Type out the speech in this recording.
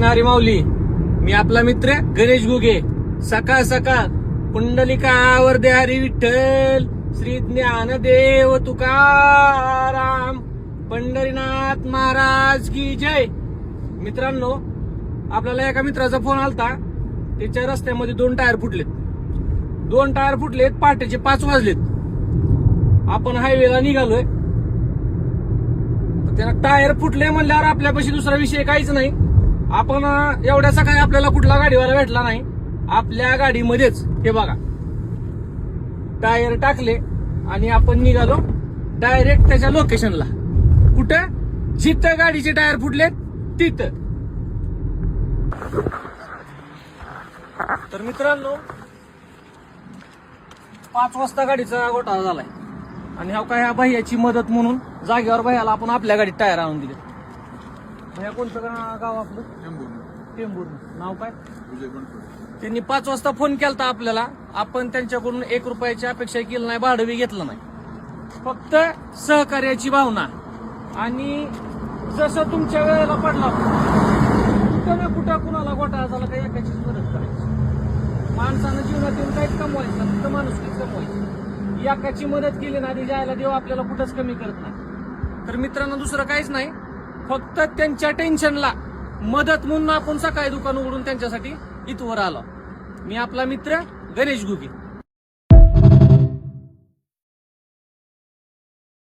कृष्ण हरी माऊली. मी आपला मित्र गणेश गुगे. सकाळ सकाळ पुंडलिकावर दे हरी विठ्ठल, श्री ज्ञानदेव तुकाराम, पंढरीनाथ महाराज की जय. मित्रांनो, आपल्याला एका मित्राचा फोन आलता. त्याच्या रस्त्यामध्ये 2 टायर फुटलेत. 2 टायर फुटलेत. पहाटेचे 5 वाजलेत. आपण हायवेला निघालोय. त्याला टायर फुटले म्हणल्यावर आपल्यापाशी दुसरा विषय काहीच नाही. आपण एवढ्या सकाळी आपल्याला कुठला गाडीवाला भेटला नाही. आपल्या गाडीमध्येच हे बघा टायर टाकले आणि आपण निघालो डायरेक्ट त्याच्या लोकेशनला. कुठं? जिथं गाडीचे टायर फुटलेत तिथं. तर मित्रांनो, 5 वाजता गाडीचा घोटाळा झालाय आणि ह्या भैयाची मदत म्हणून जागेवर भैयाला आपण आपल्या गाडीत टायर आणून दिले. भैया कोणतं गाव आपलं? टेंभूर. नाव काय? त्यांनी 5 वाजता फोन केलता आपल्याला. आपण त्यांच्याकडून 1 रुपयाची अपेक्षा केली नाही, भाडं बी घेतलं नाही. फक्त सहकार्याची भावना आणि जसं तुमच्या वेळेला पडला कुठं ना कुठं कुणाला घोटाळा झाला काही एकाचीच मदत करायची. माणसानं जीवनात येऊन काहीच कमवायचं, फक्त माणुसकीच कमवायची. एकाची मदत केली ना ती जायला देव आपल्याला कुठंच कमी करत नाही. तर मित्रांनो, दुसरं काहीच नाही. फक्त त्यांच्या टेन्शनला मदत म्हणून आपण सकाळी दुकान उघडून त्यांच्यासाठी इथवर आलो. मी आपला मित्र गणेश गुगे.